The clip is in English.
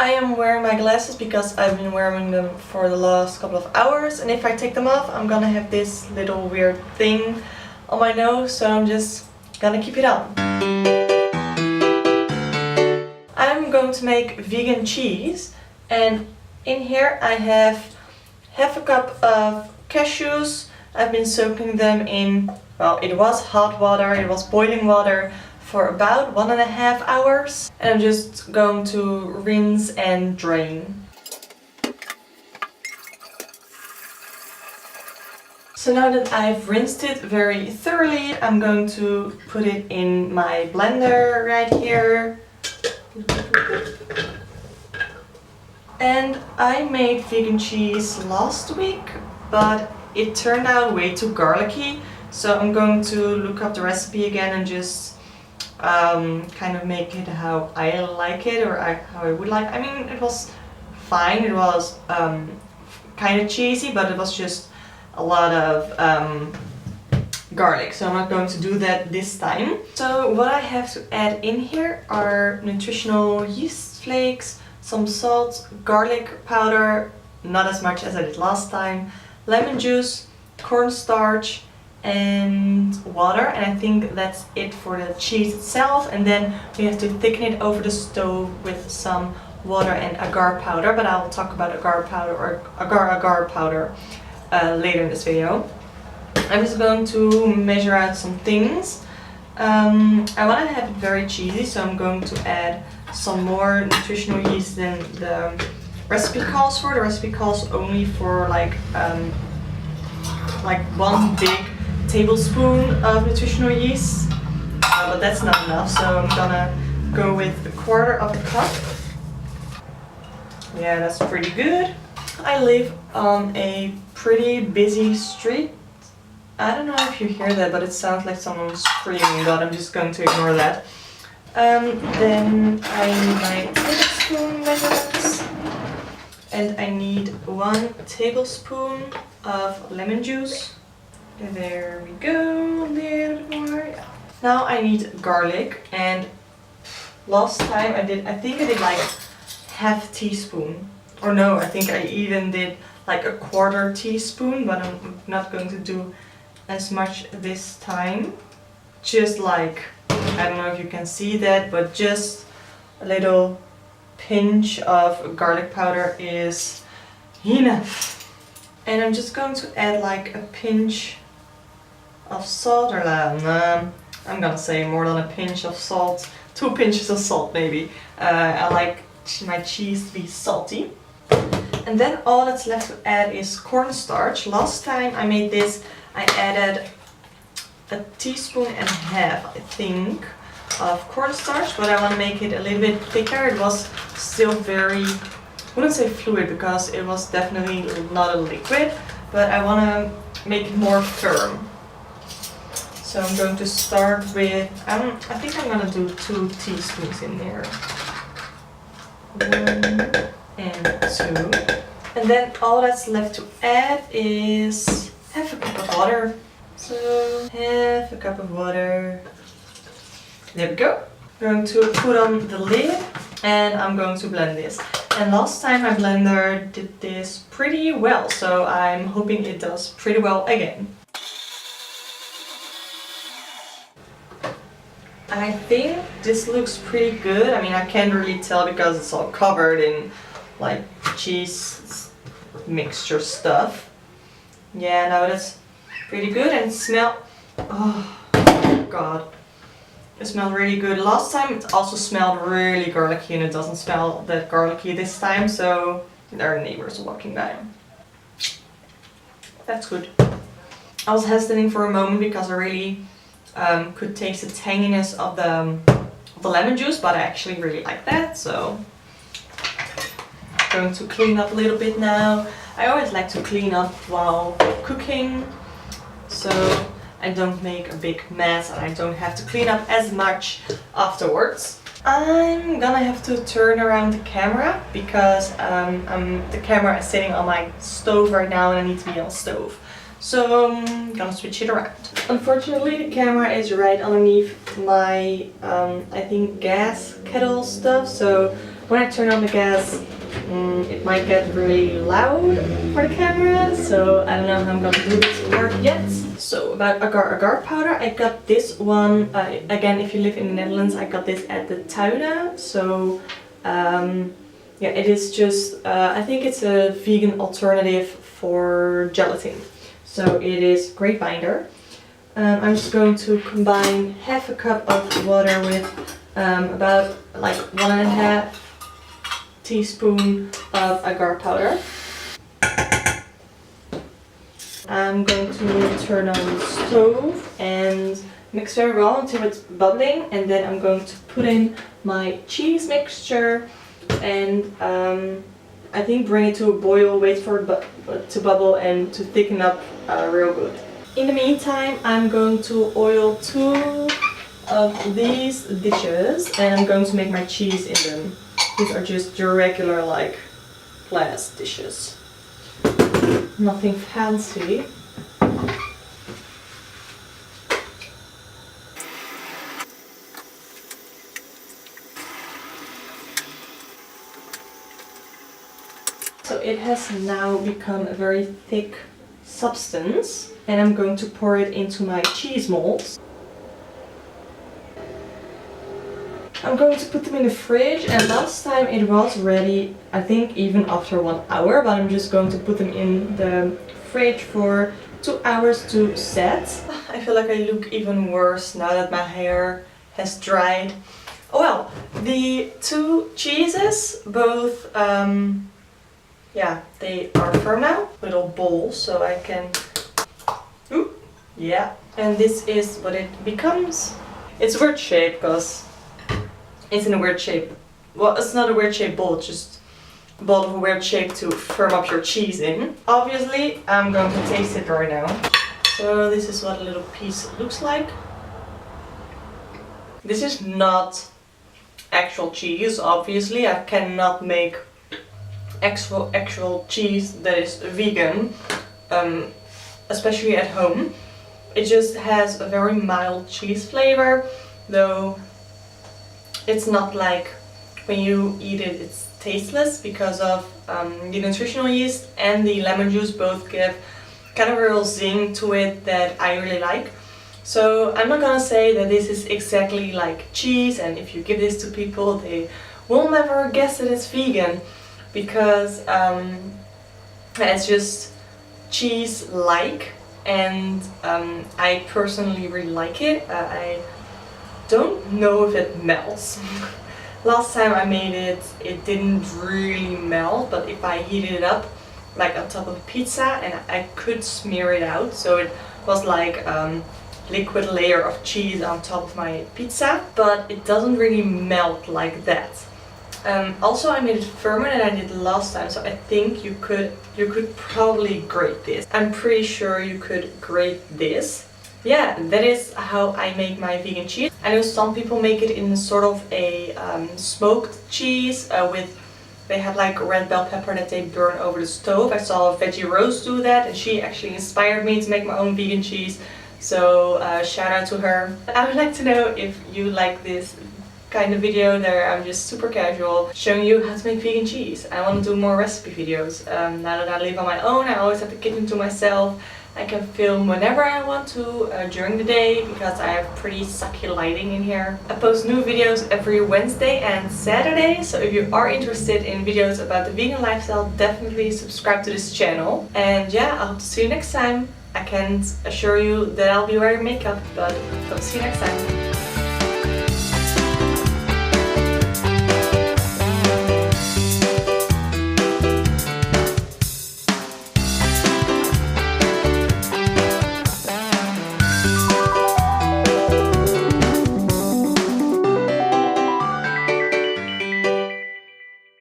I am wearing my glasses because I've been wearing them for the last couple of hours, and if I take them off I'm gonna have this little weird thing on my nose, so I'm just gonna keep it on. I'm going to make vegan cheese, and in here I have half a cup of cashews. I've been soaking them in, well, it was hot water, it was boiling water for about 1.5 hours, and I'm just going to rinse and drain. So now that I've rinsed it very thoroughly, I'm going to put it in my blender right here. And I made vegan cheese last week, but it turned out way too garlicky, so I'm going to look up the recipe again and just kind of make it how I like it, or how I would like. I mean, it was fine, it was kind of cheesy, but it was just a lot of garlic, so I'm not going to do that this time. So what I have to add in here are nutritional yeast flakes, some salt, garlic powder, not as much as I did last time, lemon juice, cornstarch, and water, and I think that's it for the cheese itself. And then we have to thicken it over the stove with some water and agar powder, but I'll talk about agar powder or agar powder later in this video. I'm just going to measure out some things. I want to have it very cheesy, so I'm going to add some more nutritional yeast than the recipe calls for. The recipe calls only for like 1 big tablespoon of nutritional yeast, but that's not enough, so I'm gonna go with 1/4 of a cup. Yeah, that's pretty good. I live on a pretty busy street. I don't know if you hear that, but it sounds like someone screaming, but I'm just going to ignore that. Then I need my tablespoon measurements, and I need 1 tablespoon of lemon juice. There we go, a little bit more. Yeah. Now I need garlic, and last time I think I did like 1/2 teaspoon. Or no, I think I even did like 1/4 teaspoon, but I'm not going to do as much this time. Just like, I don't know if you can see that, but just a little pinch of garlic powder is enough. And I'm just going to add like a pinch of salt, or I'm gonna say more than a pinch of salt, 2 pinches of salt maybe. I like my cheese to be salty. And then all that's left to add is cornstarch. Last time I made this, I added 1.5 teaspoons, I think, of cornstarch, but I want to make it a little bit thicker. It was still very, I wouldn't say fluid because it was definitely not a liquid, but I want to make it more firm. So I'm going to start with, I think I'm going to do 2 teaspoons in there. 1 and 2. And then all that's left to add is 1/2 cup of water. So 1/2 cup of water. There we go. I'm going to put on the lid and I'm going to blend this. And last time my blender did this pretty well, so I'm hoping it does pretty well again. I think this looks pretty good. I mean, I can't really tell because it's all covered in like cheese mixture stuff. Yeah, no, that's pretty good, and smell, oh god, it smells really good. Last time it also smelled really garlicky, and it doesn't smell that garlicky this time, so there are neighbors walking by. That's good. I was hesitating for a moment because I really could taste the tanginess of the lemon juice, but I actually really like that, so I'm going to clean up a little bit now. I always like to clean up while cooking, so I don't make a big mess and I don't have to clean up as much afterwards. I'm gonna have to turn around the camera because the camera is sitting on my stove right now and I need to be on the stove. So I'm gonna switch it around. Unfortunately, the camera is right underneath my, I think, gas kettle stuff, so When I turn on the gas, it might get really loud for the camera, so I don't know how I'm gonna do this part yet. So about agar powder, I got this one, again if you live in the Netherlands, I got this at the Tuna. So yeah, it is just, I think it's a vegan alternative for gelatin. So it is great binder. I'm just going to combine half a cup of water with about like 1.5 teaspoon of agar powder. I'm going to turn on the stove and mix very well until it's bubbling, and then I'm going to put in my cheese mixture and I think bring it to a boil, wait for it to bubble and to thicken up real good. In the meantime, I'm going to oil 2 of these dishes and I'm going to make my cheese in them. These are just your regular like glass dishes. Nothing fancy. So it has now become a very thick substance and I'm going to pour it into my cheese molds. I'm going to put them in the fridge, and last time it was ready, I think even after 1 hour, but I'm just going to put them in the fridge for 2 hours to set. I feel like I look even worse now that my hair has dried. Oh well, the 2 cheeses, both, yeah, they are firm now. Little bowl, so I can, ooh, yeah. And this is what it becomes. It's a weird shape because it's in a weird shape. Well, it's not a weird shape bowl, it's just a bowl of a weird shape to firm up your cheese in. Obviously, I'm going to taste it right now. So this is what a little piece looks like. This is not actual cheese, obviously. I cannot make actual cheese that is vegan, especially at home. It just has a very mild cheese flavor, though it's not like when you eat it it's tasteless because of the nutritional yeast and the lemon juice both give kind of a real zing to it that I really like. So I'm not gonna say that this is exactly like cheese and if you give this to people they will never guess that it's vegan, because it's just cheese-like, and I personally really like it. I don't know if it melts. Last time I made it, it didn't really melt, but if I heated it up like on top of a pizza and I could smear it out, so it was like liquid layer of cheese on top of my pizza, but it doesn't really melt like that. Also I made it firmer than I did last time, so I think you could probably grate this. I'm pretty sure you could grate this. Yeah, that is how I make my vegan cheese. I know some people make it in sort of a smoked cheese they have like red bell pepper that they burn over the stove. I saw Veggie Rose do that and she actually inspired me to make my own vegan cheese. So shout out to her. I would like to know if you like this kind of video there. I'm just super casual showing you how to make vegan cheese. I want to do more recipe videos. Now that I live on my own, I always have the kitchen to myself. I can film whenever I want to during the day because I have pretty sucky lighting in here. I post new videos every Wednesday and Saturday, so if you are interested in videos about the vegan lifestyle, definitely subscribe to this channel. And yeah, I hope to see you next time. I can't assure you that I'll be wearing makeup, but hope to see you next time.